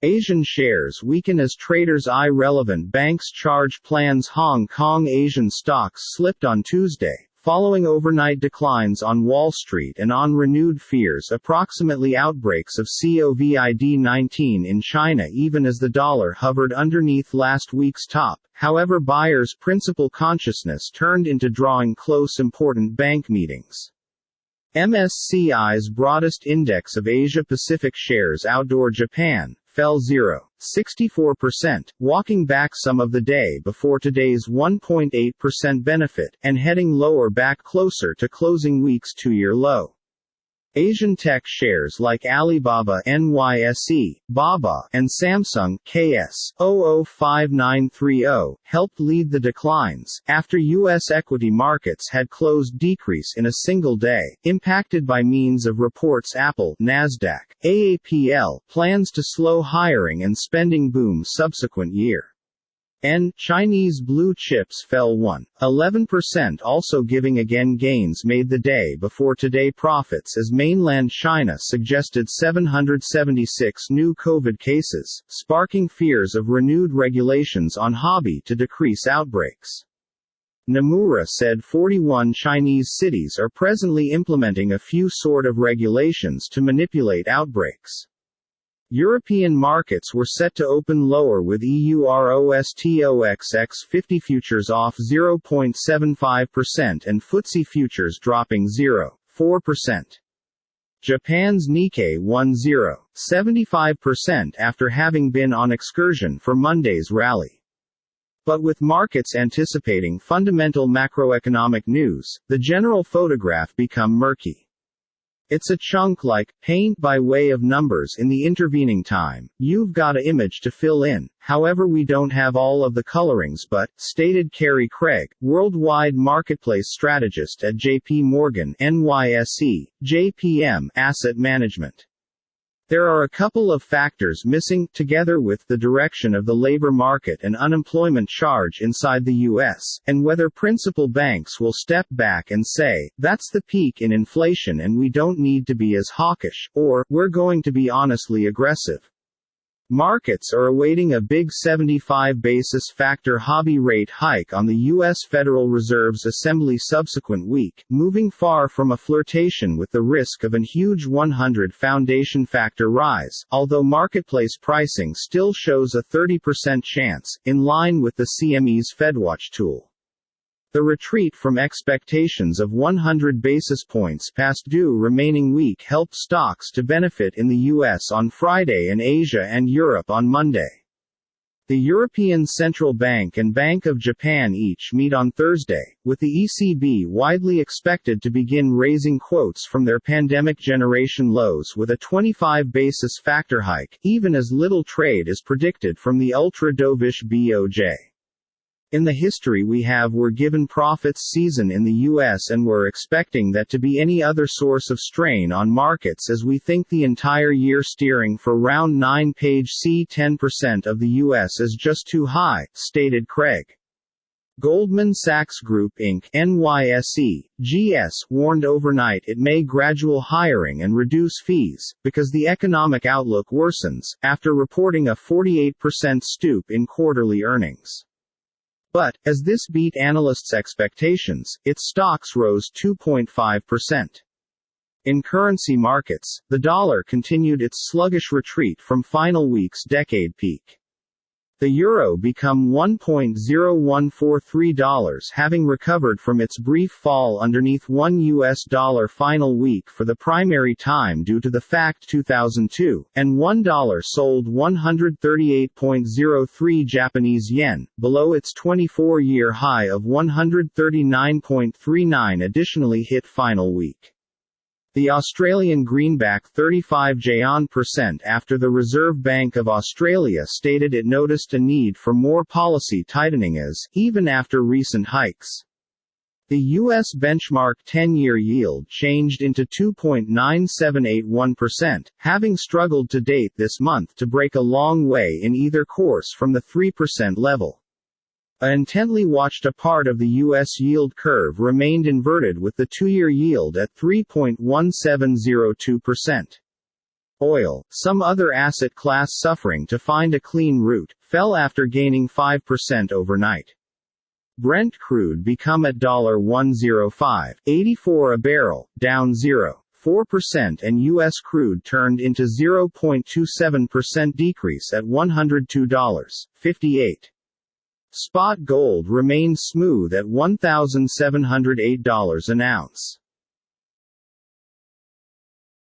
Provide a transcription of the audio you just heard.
Asian shares weaken as traders eye relevant banks' charge plans. Hong Kong Asian stocks slipped on Tuesday, following overnight declines on Wall Street and on renewed fears approximately outbreaks of COVID-19 in China even as the dollar hovered underneath last week's top. However, buyers' principal consciousness turned into drawing close important bank meetings. MSCI's broadest index of Asia-Pacific shares outdoor Japan fell 0.64%, walking back some of the day before today's 1.8% benefit, and heading lower back closer to closing week's two-year low. Asian tech shares like Alibaba NYSE, Baba, and Samsung KS 005930 helped lead the declines, after U.S. equity markets had closed decrease in a single day, impacted by means of reports Apple, Nasdaq, AAPL, plans to slow hiring and spending boom subsequent year. Chinese blue chips fell 1.11%, also giving again gains made the day before today profits as mainland China suggested 776 new COVID cases, sparking fears of renewed regulations on hobby to decrease outbreaks. Nomura said 41 Chinese cities are presently implementing a few sort of regulations to manipulate outbreaks. European markets were set to open lower with EU ROSTOXX 50 futures off 0.75% and FTSE futures dropping 0.4%. Japan's Nikkei won 0.75% after having been on excursion for Monday's rally. But with markets anticipating fundamental macroeconomic news, the general photograph become murky. It's a chunk like paint by way of numbers in the intervening time. You've got a image to fill in, however we don't have all of the colorings but, stated Kerry Craig, worldwide marketplace strategist at JP Morgan NYSE, JPM Asset Management. There are a couple of factors missing, together with the direction of the labor market and unemployment charge inside the U.S., and whether principal banks will step back and say, that's the peak in inflation and we don't need to be as hawkish, or, we're going to be honestly aggressive. Markets are awaiting a big 75 basis factor hobby rate hike on the U.S. Federal Reserve's assembly subsequent week, moving far from a flirtation with the risk of an huge 100 foundation factor rise, although marketplace pricing still shows a 30% chance, in line with the CME's FedWatch tool. The retreat from expectations of 100 basis points past due remaining week helped stocks to benefit in the US on Friday and Asia and Europe on Monday. The European Central Bank and Bank of Japan each meet on Thursday, with the ECB widely expected to begin raising quotes from their pandemic generation lows with a 25 basis factor hike, even as little trade is predicted from the ultra-dovish BOJ. In the history we have, we're given profits season in the US and we're expecting that to be any other source of strain on markets as we think the entire year steering for round 9 page C 10% of the US is just too high, stated Craig. Goldman Sachs Group Inc. NYSE, GS, warned overnight it may gradual hiring and reduce fees, because the economic outlook worsens, after reporting a 48% stoop in quarterly earnings. But, as this beat analysts' expectations, its stocks rose 2.5%. In currency markets, the dollar continued its sluggish retreat from final week's decade peak. The euro became $1.0143, having recovered from its brief fall underneath $1 final week for the primary time due to the fact 2002, and $1 sold 138.03 Japanese yen, below its 24-year high of 139.39 additionally hit final week. The Australian greenback 35 % after the Reserve Bank of Australia stated it noticed a need for more policy tightening even after recent hikes. The U.S. benchmark 10-year yield changed into 2.9781%, having struggled to date this month to break a long way in either course from the 3% level. A intently watched part of the U.S. yield curve remained inverted with the 2-year yield at 3.1702%. Oil, some other asset class suffering to find a clean route, fell after gaining 5% overnight. Brent crude become at $105.84 a barrel, down 0.4%, and U.S. crude turned into 0.27% decrease at $102.58. Spot gold remained smooth at $1,708 an ounce.